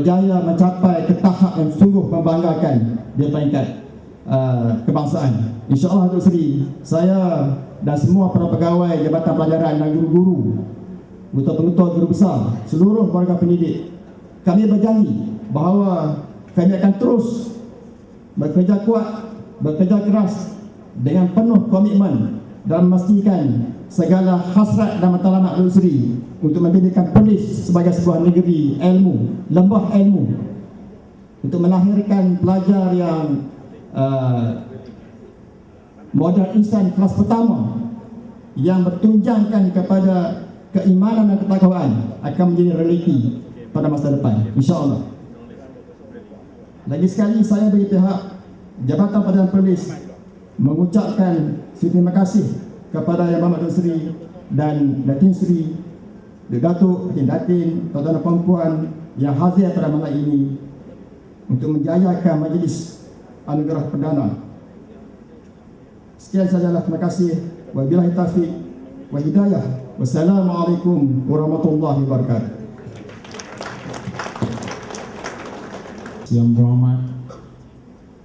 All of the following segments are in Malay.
berjaya mencapai ke tahap yang sungguh membanggakan di peringkat kebangsaan. InsyaAllah Datuk Seri, saya dan semua para pegawai Jabatan Pelajaran dan guru-guru, ketua-ketua guru besar, seluruh warga pendidik, kami berjanji bahawa kami akan terus bekerja kuat, bekerja keras dengan penuh komitmen dan memastikan segala hasrat dan matlamat Datuk Seri untuk menjadikan Perlis sebagai sebuah negeri ilmu, lembah ilmu, untuk melahirkan pelajar yang modal insan kelas pertama yang bertunjangkan kepada keimanan dan ketakwaan akan menjadi realiti pada masa depan, insya-Allah. Lagi sekali saya bagi pihak Jabatan Pelajaran Perlis mengucapkan terima kasih kepada Yang Berhormat Datuk Seri dan Datin Seri, Datuk, Datin, tuan-tuan dan puan yang hadir pada malam ini untuk menjayakan majlis anugerah perdana. Sekian sajalah, terima kasih. Wabillahi taufiq wa hidayah. Wassalamualaikum warahmatullahi wabarakatuh. Yang Berhormat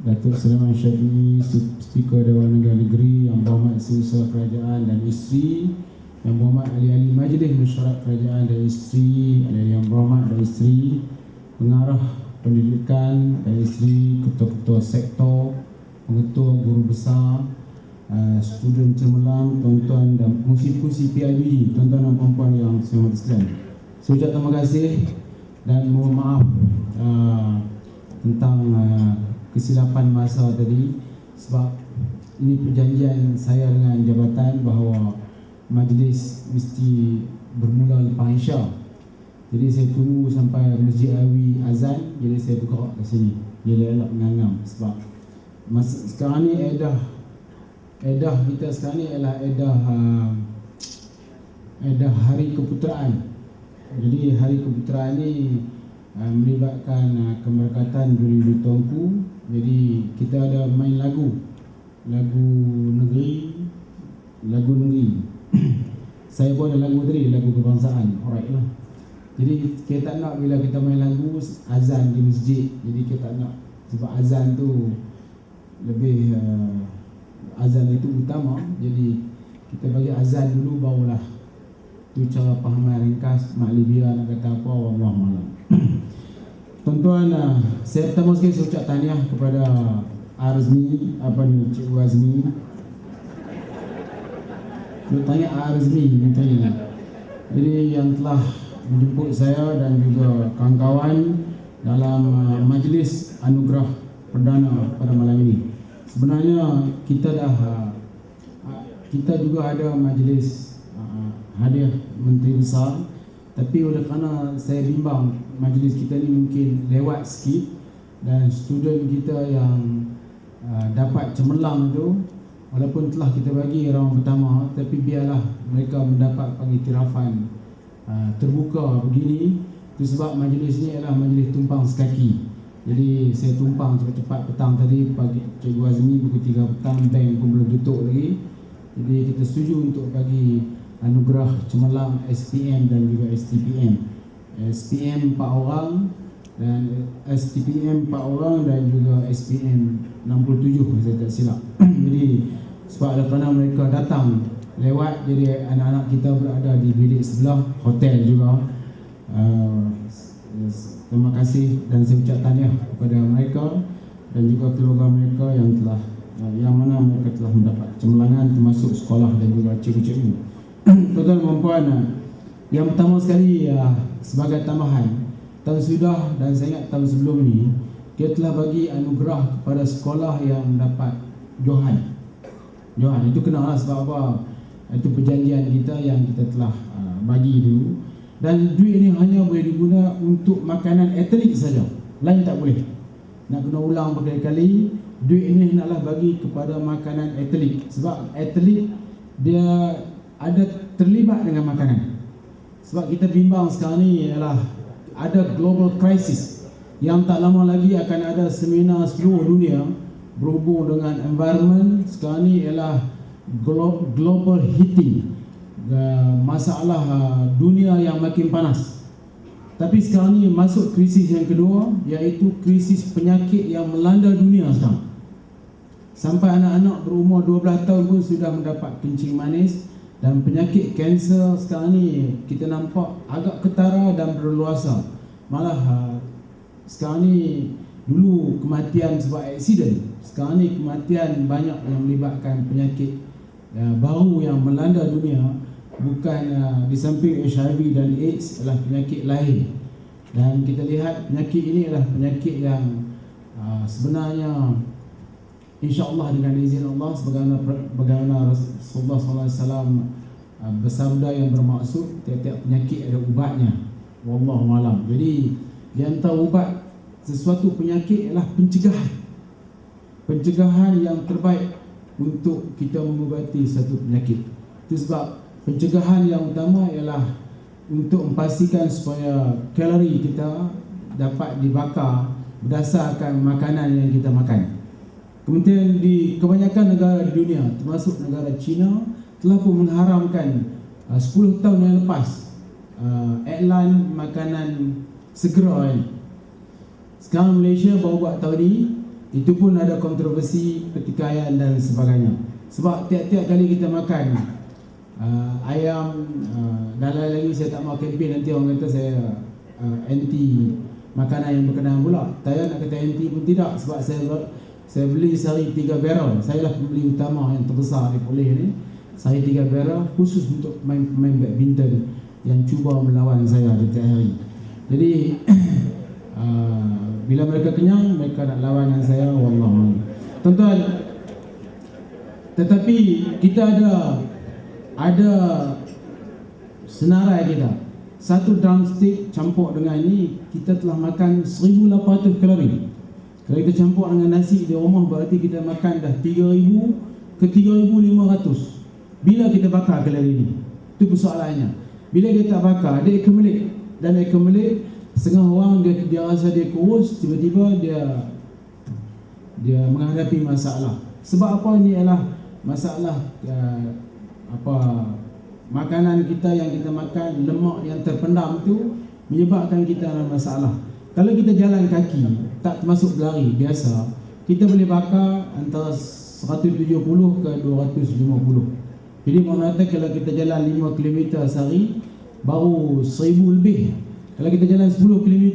Datuk Sulaiman Syafiee, Speaker Dewan Negara Negeri, Yang Berhormat Setiausaha Kerajaan dan Isteri, Yang Berhormat Ahli-Ahli Majlis Mesyuarat Kerajaan dan Isteri, Yang Berhormat dan Isteri, Pengarah Pendidikan dan Isteri, Ketua-Ketua Sektor, Pengetua Guru Besar, student cemerlang, tuan-tuan dan fungsi-fungsi PIBG, tuan-tuan dan puan-puan yang saya hormati sekalian. Saya ucap terima kasih dan mohon maaf tentang kesilapan masa tadi, sebab ini perjanjian saya dengan jabatan bahawa majlis mesti bermula lepas Isyak. Jadi saya tunggu sampai Masjid Awi azan, jadi saya buka kat sini. Dia elok mengangam sebab sekarang ni edah kita sekarang ni ialah edah Hari Keputeraan. Jadi Hari Keputeraan ni melibatkan kemerkatan Duri Tuanku. Jadi kita ada main lagu negeri. Saya pun ada lagu tadi, lagu kebangsaan. Alright lah. Jadi kita tak nak bila kita main lagu azan di masjid. Jadi kita tak nak, sebab azan tu lebih azan itu utama. Jadi kita bagi azan dulu barulah. Itu cara pahaman ringkas. Mak Libya nak kata apa, wallahualam. Tuan-tuan, saya pertama sekali saya ucap tahniah kepada Azmi, Cikgu Azmi. Saya tanya Azmi, tanya. Jadi yang telah menjemput saya dan juga kawan-kawan dalam majlis anugerah perdana pada malam ini. Sebenarnya kita juga ada majlis hadiah Menteri Besar, tapi oleh kerana saya bimbang majlis kita ni mungkin lewat sikit dan student kita yang dapat cemerlang tu, walaupun telah kita bagi round pertama, tapi biarlah mereka mendapat pengiktirafan terbuka begini. Itu sebab majlis ni adalah majlis tumpang sekaki. Jadi saya tumpang cepat-cepat petang tadi, pagi Cikgu Azmi pukul 3 petang, bank pun belum tutup lagi. Jadi kita setuju untuk bagi anugerah cemerlang SPM dan juga STPM. SPM 4 orang dan STPM 4 orang dan juga SPM 67 saya tak silap. Jadi sebab ada kerana mereka datang lewat, jadi anak-anak kita berada di bilik sebelah hotel juga. Terima kasih dan saya ucap tahniah kepada mereka dan juga keluarga mereka yang mana mereka telah mendapat cemerlangan termasuk sekolah dan juga cikgu-cikgu. Tuan-tuan dan puan, yang pertama sekali sebagai tambahan, tahun sudah dan saya ingat tahun sebelum ni kita telah bagi anugerah kepada sekolah yang dapat Johan. Itu kenalah sebab apa? Itu perjanjian kita yang kita telah bagi dulu. Dan duit ini hanya boleh diguna untuk makanan atlet saja, lain tak boleh. Nak kena ulang berkali-kali, duit ini hendaklah bagi kepada makanan atlet. Sebab atlet dia ada terlibat dengan makanan. Sebab kita bimbang sekarang ni ialah ada global crisis. Yang tak lama lagi akan ada seminar seluruh dunia berhubung dengan environment. Sekarang ni ialah global heating, masalah dunia yang makin panas. Tapi sekarang ni masuk krisis yang kedua, iaitu krisis penyakit yang melanda dunia sekarang. Sampai anak-anak berumur 12 tahun pun sudah mendapat kencing manis. Dan penyakit kanser sekarang ni kita nampak agak ketara dan berluasa. Malah sekarang ni, dulu kematian sebab aksiden, sekarang ni kematian banyak yang melibatkan penyakit baru yang melanda dunia. Bukan di samping HIV dan AIDS adalah penyakit lain. Dan kita lihat penyakit ini adalah penyakit yang sebenarnya insya-Allah dengan izin Allah sebagaimana Rasulullah SAW bersabda yang bermaksud tiap-tiap penyakit ada ubatnya. Wallahu a'lam. Jadi di antara ubat sesuatu penyakit ialah pencegahan. Pencegahan yang terbaik untuk kita mengubati satu penyakit. Itu sebab pencegahan yang utama ialah untuk memastikan supaya kalori kita dapat dibakar berdasarkan makanan yang kita makan. Kemudian di kebanyakan negara di dunia, termasuk negara China, telah pun mengharamkan 10 tahun yang lepas iklan makanan segera ini. Sekarang Malaysia baru buat tahun ini, itu pun ada kontroversi pertikaian dan sebagainya. Sebab tiap-tiap kali kita makan ayam dan lain-lain, saya tak mau kempen nanti orang kata saya anti makanan yang berkenaan pula. Saya nak kata anti pun tidak, sebab saya beli sehari 3 barrel. Saya lah pembeli utama yang terbesar di Perlis ni. Saya 3 barrel khusus untuk main badminton yang cuba melawan saya setiap hari. Jadi bila mereka kenyang, mereka nak lawan dengan saya. Wallahu. Tuan-tuan, tetapi kita ada senarai kita. Satu drumstick campur dengan ini, kita telah makan 1,800 kalori. Kalau kita campur dengan nasi di rumah, berarti kita makan dah 3,000 ke 3,500. Bila kita bakar kalori ini? Itu persoalannya. Bila dia tak bakar, dia accumulate. Dan accumulate, setengah orang dia rasa dia kurus, tiba-tiba dia menghadapi masalah. Sebab apa? Ini adalah masalah makanan kita yang kita makan, lemak yang terpendam itu menyebabkan kita ada masalah. Kalau kita jalan kaki, tak termasuk berlari biasa, kita boleh bakar antara 170 ke 250. Jadi maknanya kalau kita jalan 5 km sehari, baru 1,000 lebih. Kalau kita jalan 10 km,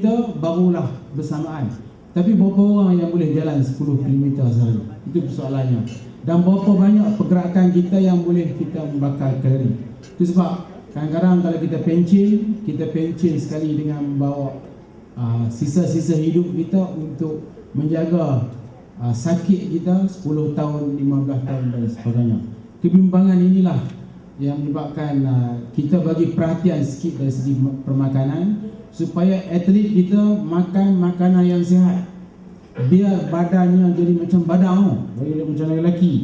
barulah bersamaan. Tapi berapa orang yang boleh jalan 10 km sehari? Itu persoalannya. Dan berapa banyak pergerakan kita yang boleh kita membakar kalori. Itu sebab kadang-kadang kalau kita pencin sekali dengan membawa sisa-sisa hidup kita untuk menjaga sakit kita 10 tahun, 15 tahun dan sebagainya. Kebimbangan inilah yang menyebabkan kita bagi perhatian sikit dari segi permakanan supaya atlet kita makan makanan yang sihat. Biar badannya jadi macam badan, bagi macam lelaki.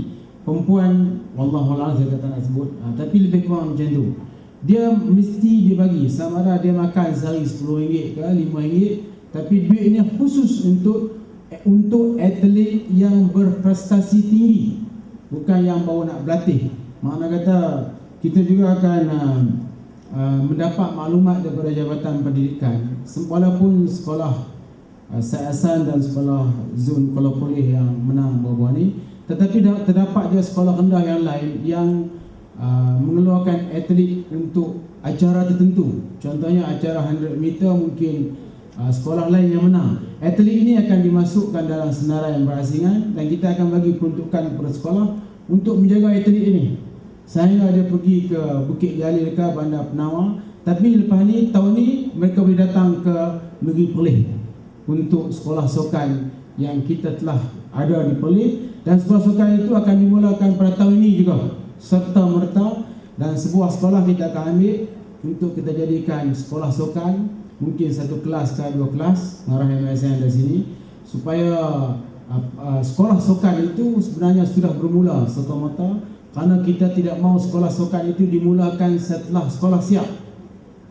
Perempuan, wallahualam saya tak nak sebut, tapi lebih kurang macam tu. Dia mesti dia bagi, sama ada dia makan sehari RM10 ke RM5, tapi duit ini khusus untuk atlet yang berprestasi tinggi, bukan yang baru nak berlatih. Makna kata kita juga akan mendapat maklumat daripada Jabatan Pendidikan, walaupun sekolah Syed Hassan dan sekolah Zun Kuala Perlis yang menang baru-baru ni, tetapi terdapat juga sekolah rendah yang lain yang mengeluarkan atlet untuk acara tertentu. Contohnya acara 100 meter, mungkin sekolah lain yang menang. Atlet ini akan dimasukkan dalam senarai yang berasingan dan kita akan bagi peruntukan kepada sekolah untuk menjaga atlet ini. Saya dia pergi ke Bukit Jalil ke Bandar Penawar, tapi lepas ni tahun ni mereka boleh datang ke Negeri Perlis untuk sekolah sukan yang kita telah ada di Perlis, dan sekolah sukan itu akan dimulakan pada tahun ini juga serta merta, dan sebuah sekolah kita akan ambil untuk kita jadikan sekolah sukan, mungkin satu kelas ke 2 kelas, marah MSN dari sini, supaya sekolah sukan itu sebenarnya sudah bermula serta merta, kerana kita tidak mahu sekolah sukan itu dimulakan setelah sekolah siap.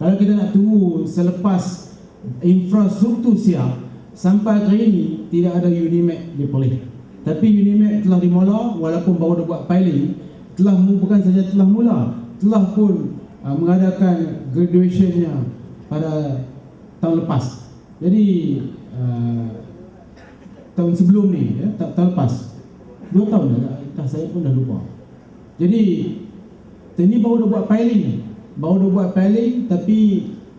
Kalau kita nak tunggu selepas infrastruktur siap, sampai hari ini tidak ada Unimed di Perlis. Tapi Unimed telah dimula, walaupun baru dah buat piling, bukan saja telah mula, telah pun mengadakan graduationnya pada tahun lepas. Jadi tahun sebelum ni ya, tahun lepas 2 tahun dah, saya pun dah lupa. Jadi ini baru dah buat piling, tapi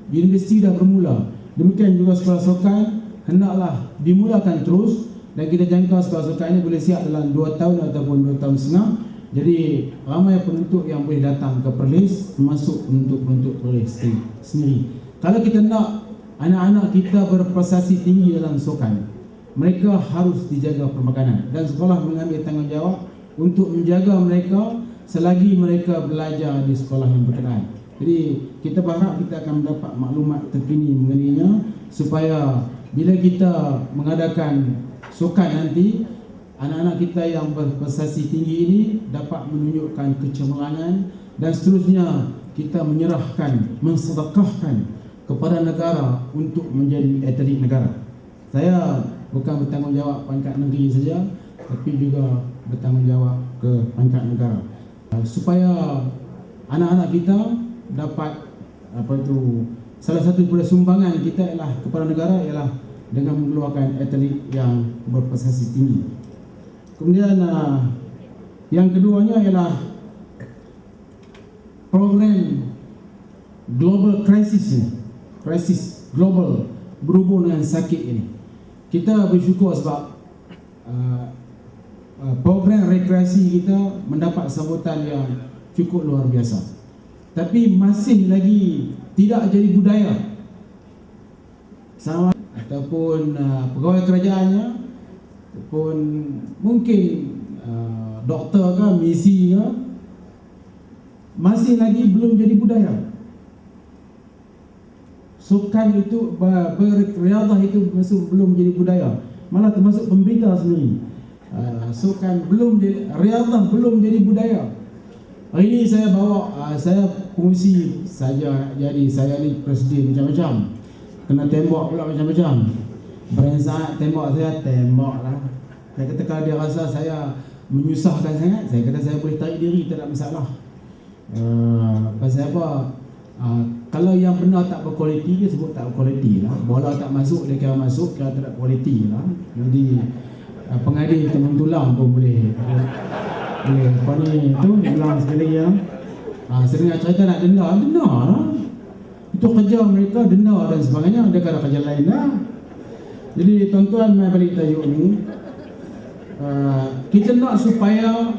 universiti dah bermula. Demikian juga sekolah sukan hendaklah dimulakan terus, dan kita jangka sekolah sukan ini boleh siap dalam 2 tahun ataupun 2 tahun setengah. Jadi ramai penuntut yang boleh datang ke Perlis, termasuk penuntut Perlis sendiri. Kalau kita nak anak-anak kita berprestasi tinggi dalam sukan, mereka harus dijaga permakanan, dan sekolah mengambil tanggungjawab untuk menjaga mereka selagi mereka belajar di sekolah yang berkenaan. Jadi kita berharap kita akan mendapat maklumat terkini mengenainya, supaya bila kita mengadakan sukan nanti, anak-anak kita yang berprestasi tinggi ini dapat menunjukkan kecemerlangan, dan seterusnya kita menyerahkan, mensedekahkan kepada negara untuk menjadi atlet negara. Saya bukan bertanggungjawab pangkat negeri saja, tapi juga bertanggungjawab ke pangkat negara, supaya anak-anak kita dapat salah satu daripada sumbangan kita ialah kepada negara ialah dengan mengeluarkan atlet yang berprestasi tinggi. Kemudian yang keduanya ialah program global crisis global berhubung dengan sakit ini. Kita bersyukur sebab program rekreasi kita mendapat sambutan yang cukup luar biasa. Tapi masih lagi tidak jadi budaya. Sama ataupun pegawai kerajaannya, ataupun mungkin doktor ke, misi ke, masih lagi belum jadi budaya. Sukan itu, berriadah itu masih belum jadi budaya. Malah termasuk pemberita sendiri. Sukan belum jadi, riadah belum jadi budaya. Hari ini saya bawa, saya fungsi saja, jadi saya ni presiden macam-macam. Kena tembak pula macam-macam. Berani sangat tembak saya, tembak lah. Saya kata kalau dia rasa saya menyusahkan sangat, saya kata saya boleh tarik diri, tak ada masalah. Pasal apa? Kalau yang benar tak berkualiti, dia sebut tak berkualiti lah. Bola tak masuk, dia kira masuk, kira tak ada kualiti lah. Jadi pengadil teman tulang pun boleh apa ni tu, ulang sekali ya. Sering cerita nak denda lah. Itu kerja mereka, denda dan sebagainya, dia ada kerja lain lah. Jadi tuan-tuan, mai balik tajuk ni, kita nak supaya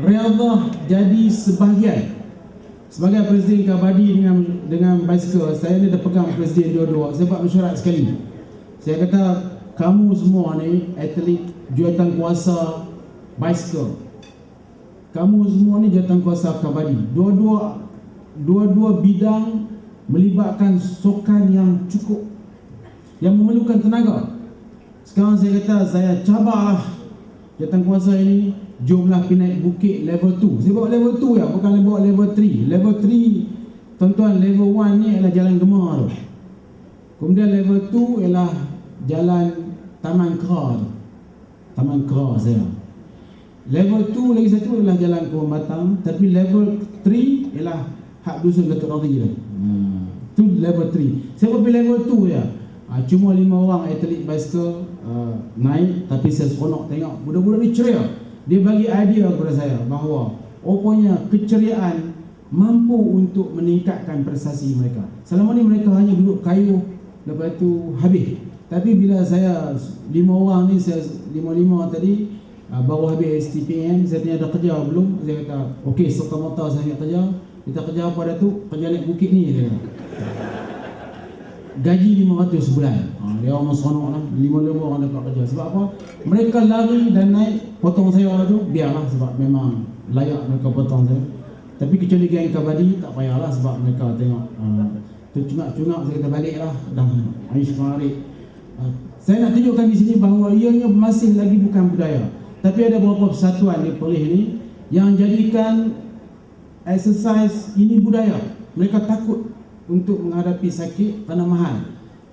riadah jadi sebahagian. Sebagai presiden kabadi dengan basikal, saya ni dah pegang presiden dua-dua. Saya buat mesyuarat sekali. Saya kata, kamu semua ni atlet jawatan kuasa basikal. Kamu semua ni jawatan kuasa kabadi. Dua-dua bidang melibatkan sukan yang cukup, yang memerlukan tenaga. Sekarang saya kata, saya cabarlah jawatan kuasa ini, jomlah pergi naik bukit level 2. Saya bawa level 2 ya, bukan bawa level 3. Level 3, tuan-tuan, level 1 ni ialah jalan Gemar tu. Kemudian level 2 ialah jalan Taman Kera tu. Taman Kera saya. Level 2 lagi satu ialah jalan Kebun Batang. Tapi level 3 ialah hak dusun Datuk Rari tu. Tu level 3. Saya pergi level 2 ya. Cuma 5 orang atlet basikal naik, tapi saya seronok tengok budak-budak ni ceria. Dia bagi idea kepada saya bahawa rupanya keceriaan mampu untuk meningkatkan prestasi mereka. Selama ni mereka hanya duduk kayuh, lepas tu habis. Tapi bila saya 5 orang ni, saya 5 tadi, baru habis STPM, saya tanya ada kerja belum? Saya kata, okey, serta-merta saya nak kerja. Kita kerja apa dah tu? Kerja naik bukit ni, dia kata. Gaji 500 sebulan. Dia orang seronok lah, 5 orang dapat kerja. Sebab apa? Mereka lari dan naik, potong saya tu, biarlah sebab memang layak mereka potong saya. Tapi kecuali geng kabadi, tak payahlah sebab mereka tengok tu cungak-cungak, saya kata baliklah, dah Aish Marik. Saya nak tunjukkan di sini bahawa ianya masih lagi bukan budaya. Tapi ada beberapa persatuan di Perlis ni yang jadikan exercise ini budaya. Mereka takut untuk menghadapi sakit kerana mahal.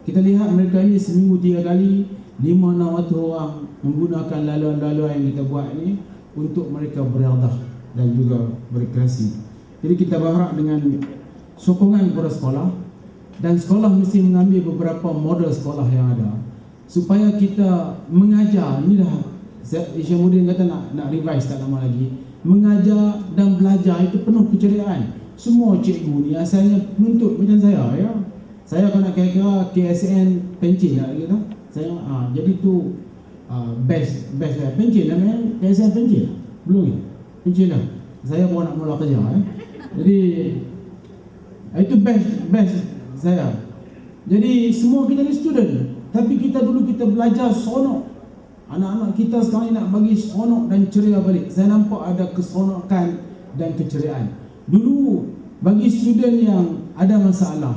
Kita lihat mereka ini seminggu 3 kali, 5-6 orang menggunakan laluan-laluan yang kita buat ni untuk mereka beriadah dan juga berrekreasi. Jadi kita berharap dengan sokongan kepada sekolah, dan sekolah mesti mengambil beberapa model sekolah yang ada supaya kita mengajar. Inilah Isyamuddin kata nak revise tak lama lagi. Mengajar dan belajar itu penuh keceriaan. Semua cikgu ni asalnya menuntut macam saya, ya. Saya kalau nak kira KSN pencen lah gitu. Saya jadi tu best pencen namanya, KSN pencen. Belum ya? Pencen lah. Saya baru nak mula kerja, ya. Jadi itu best saya. Jadi semua kita ni student, tapi kita dulu kita belajar seronok. Anak-anak kita sekarang nak bagi seronok dan ceria balik. Saya nampak ada keseronokan dan keceriaan. Dulu bagi student yang ada masalah,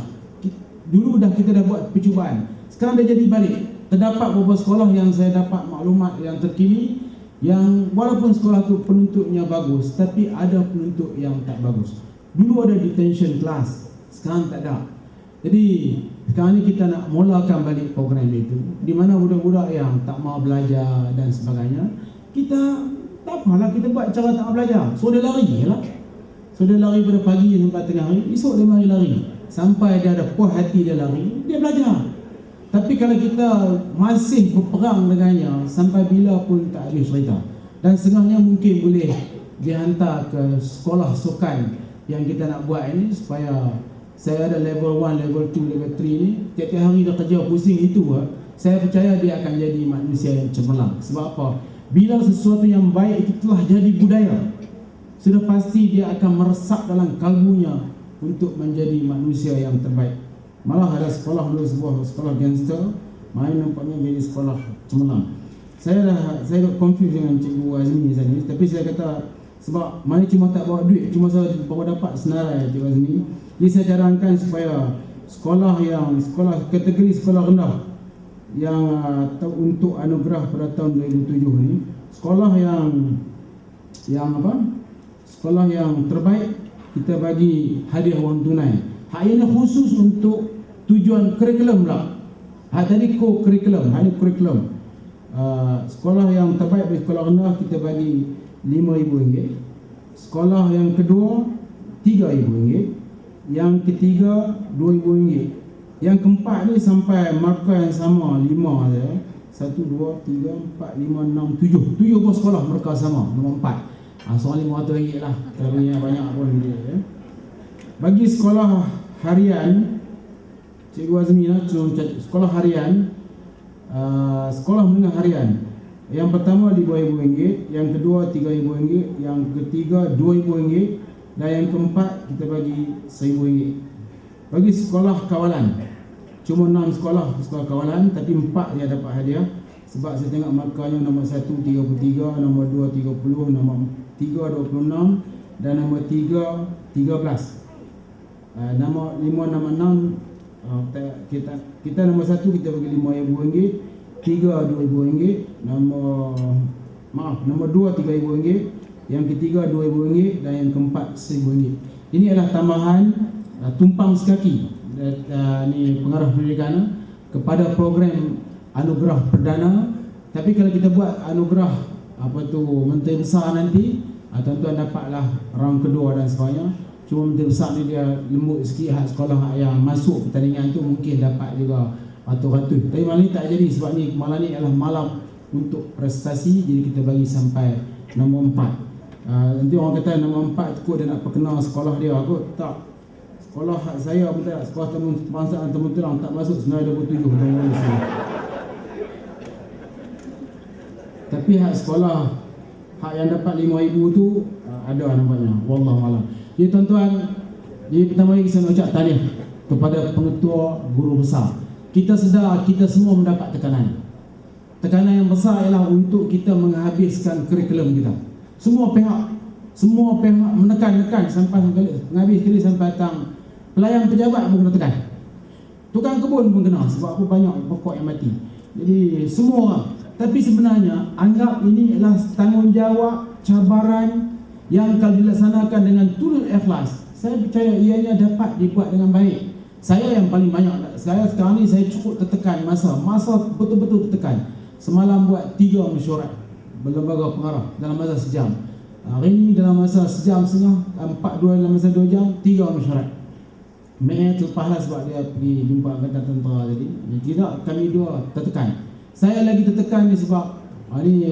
dulu kita dah buat percubaan. Sekarang dah jadi balik. Terdapat beberapa sekolah yang saya dapat maklumat yang terkini, yang walaupun sekolah tu penuntutnya bagus, tapi ada penuntut yang tak bagus. Dulu ada detention class, sekarang tak ada. Jadi sekarang ni kita nak mulakan balik program itu, di mana budak-budak yang tak mau belajar dan sebagainya, kita tak apalah, kita buat cara tak mau belajar. So dia lari lah. So dia lari pada pagi sampai tengah hari, esok dia mari lari. Sampai dia ada puas hati dia lari, dia belajar. Tapi kalau kita masih berperang dengannya, sampai bila pun tak habis cerita. Dan setengahnya mungkin boleh dihantar ke sekolah sukan yang kita nak buat ini, supaya saya ada level 1, level 2, level 3 ni, tiap-tiap hari dah kerja pusing itu, saya percaya dia akan jadi manusia yang cemerlang. Sebab apa? Bila sesuatu yang baik itu telah jadi budaya, sudah pasti dia akan meresap dalam kalbunya untuk menjadi manusia yang terbaik. Malah ada sekolah dulu, sebuah sekolah gangster, main nampaknya jadi sekolah cemerlang. Saya dah confuse dengan Cikgu Azmi tadi, tapi saya kata sebab mana cuma tak bawa duit, cuma saya bawa dapat senarai Cikgu Azmi. Jadi saya cadangkan supaya sekolah kategori sekolah rendah yang untuk anugerah pada tahun 2007 ni, sekolah sekolah yang terbaik, kita bagi hadiah wang tunai. Hak ini khusus untuk tujuan kurikulum lah. Hak tadi kurikulum, hanya kurikulum. Sekolah yang terbaik di sekolah rendah kita bagi RM5,000. Sekolah yang kedua RM3,000. Yang ketiga RM2,000. Yang keempat ni sampai markah yang sama, 5 saja. 1, 2, 3, 4, 5, 6, 7. 7 buah sekolah markah sama, nombor 4. Soal RM500 lah. Kalau banyak pun dia, ya. Bagi sekolah harian, Cikgu Azmi lah, sekolah harian, sekolah menengah harian. Yang pertama RM5,000, yang kedua RM3,000, yang ketiga RM2,000, dan yang keempat kita bagi RM1,000. Bagi sekolah kawalan, cuma 6 sekolah kawalan, tapi 4 yang dapat hadiah. Sebab saya tengok markahnya nombor 1 33, nombor 2 30, nombor 3 26, dan nombor 3 13. Nombor 5, nombor 6 kita nombor 1 kita bagi RM5,000, 3 RM2,000, nombor 2 RM3,000, yang ketiga RM2,000, dan yang keempat RM1,000. Ini adalah tambahan tumpang sekaki ni pengarah pendidikan kepada program anugerah perdana. Tapi kalau kita buat anugerah menteri besar nanti, tuan-tuan dapatlah round kedua dan sebagainya. Cuma menteri besar ni dia lembut sikit, hak sekolah yang masuk pertandingan tu mungkin dapat juga ratus-ratus. Tapi malam ni tak jadi, sebab ni malam ni adalah malam untuk prestasi. Jadi kita bagi sampai nombor 4. Nanti orang kata nombor 4 kot dia nak perkenal sekolah dia. Aku tak, sekolah saya pun tak, sekolah kebangsaan Temu Terang tak masuk Senarai 27 tahun lalu. Tapi hak sekolah, hak yang dapat RM5,000 tu ada nampaknya. Wallahualam. Jadi tuan-tuan, jadi pertama lagi saya nak ucap tahniah kepada pengetua guru besar. Kita sedar kita semua mendapat tekanan. Tekanan yang besar ialah untuk kita menghabiskan kurikulum kita. Semua pihak menekan sampai menghabis sekali, sampai datang pelayan pejabat pun kena tekan. Tukang kebun pun kena, sebab apa banyak pokok yang mati. Jadi semua orang. Tapi sebenarnya anggap ini adalah tanggungjawab, cabaran yang kalau dilaksanakan dengan tulus ikhlas, saya percaya ianya dapat dibuat dengan baik. Saya yang paling banyak, saya sekarang ni saya cukup tertekan masa betul-betul tertekan. Semalam buat 3 mesyuarat berlembaga pengarah dalam masa sejam. Hari ini dalam masa sejam setengah, 4 dalam masa 2 jam, 3 mesyuarat. Mek lepas lah sebab dia pergi jumpa angkatan tentera tadi. Tidak, kami dua tertekan. Saya lagi tertekan ni sebab ni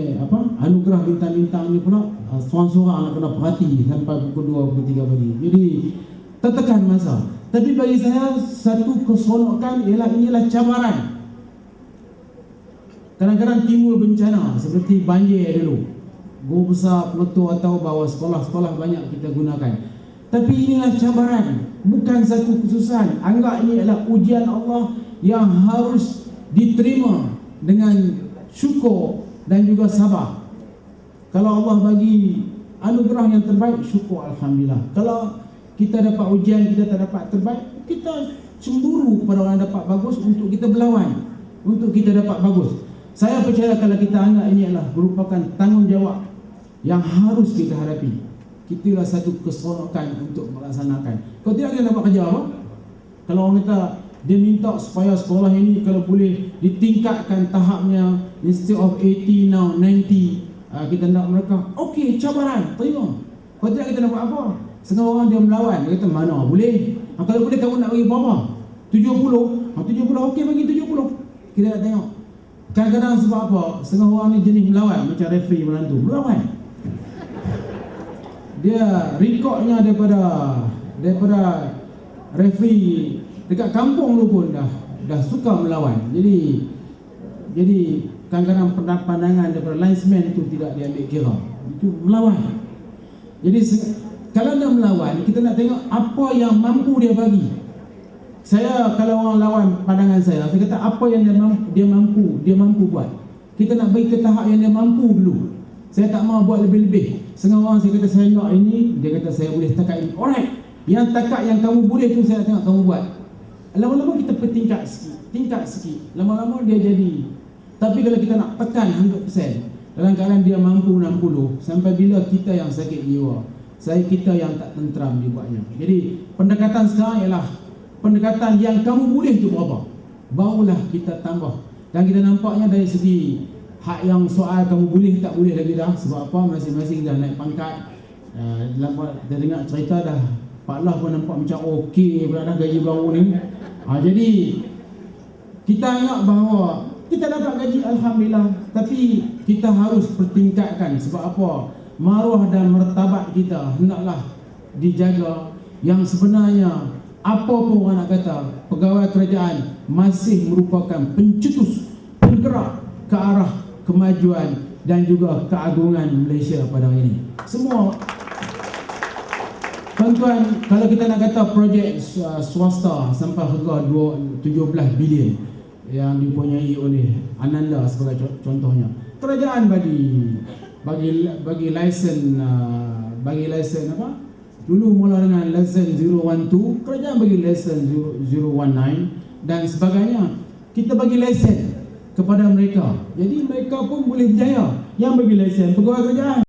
anugerah bintang-bintang ni pula seorang-seorang nak kena perhati sampai pukul 2, pukul 3 pagi. Jadi tertekan masa. Tapi bagi saya satu keseronokan ialah inilah cabaran. Kadang-kadang timbul bencana seperti banjir dulu. Guru besar Peletur tahu bahawa sekolah-sekolah banyak kita gunakan. Tapi inilah cabaran, bukan satu kesusahan. Anggap ini adalah ujian Allah yang harus diterima dengan syukur dan juga sabar. Kalau Allah bagi anugerah yang terbaik, syukur alhamdulillah. Kalau kita dapat ujian, kita tak dapat terbaik, kita cemburu kepada orang yang dapat bagus untuk kita berlawan, untuk kita dapat bagus. Saya percaya kalau kita anggap ini adalah merupakan tanggungjawab yang harus kita hadapi. Itulah satu keseronokan untuk melaksanakan. Kalau tidak, kita dapat kerja apa? Kalau orang kata dia minta supaya sekolah ini kalau boleh ditingkatkan tahapnya, instead of 80 now 90, kita nak mereka okey, cabaran, terima. Kalau tidak, kita nak buat apa? Setengah orang dia melawan, dia kata mana boleh. Kalau boleh kamu nak bagi berapa? 70. 70 okey, bagi 70. Kita nak tengok. Kadang-kadang sebab apa? Setengah orang ni jenis melawan, macam referee menantu melawan. Dia rekodnya daripada referee dekat kampung tu pun dah suka melawan. Jadi kadang-kadang pandangan daripada linesman tu tidak diambil kira. Itu melawan. Jadi kalau dia melawan, kita nak tengok apa yang mampu dia bagi. Saya kalau orang lawan pandangan saya kata apa yang dia mampu buat. Kita nak bagi ke tahap yang dia mampu dulu. Saya tak mahu buat lebih-lebih. Setengah orang saya kata saya nak ini, dia kata saya boleh takat ini. Alright, yang takat yang kamu boleh tu saya tengok kamu buat. Lama-lama kita bertingkat sikit. Lama-lama dia jadi. Tapi kalau kita nak tekan 100%, dalam keadaan dia mampu 60, sampai bila kita yang sakit jiwa, kita yang tak tenteram dibuatnya. Jadi pendekatan sekarang ialah pendekatan yang kamu boleh tu berapa, barulah kita tambah. Dan kita nampaknya dari segi hak yang soal kamu boleh tak boleh lagi dah. Sebab apa? Masing-masing dah naik pangkat. Dia dengar cerita dah Pak Lah pun nampak macam okey pula dah gaji baru ni. Jadi kita ingat bahawa kita dapat gaji alhamdulillah, tapi kita harus pertingkatkan. Sebab apa? Maruah dan martabat kita hendaklah dijaga. Yang sebenarnya apa pun orang nak kata, pegawai kerajaan masih merupakan pencetus penggerak ke arah kemajuan dan juga keagungan Malaysia pada hari ini. Semua tuan-tuan, kalau kita nak kata projek swasta sampai harga 17 bilion yang dipunyai oleh Ananda sebagai contohnya, kerajaan bagi lesen apa? Dulu mula dengan lesen 012, kerajaan bagi lesen 019 dan sebagainya. Kita bagi lesen kepada mereka. Jadi mereka pun boleh berjaya. Yang bagi lesen pegawai kerajaan.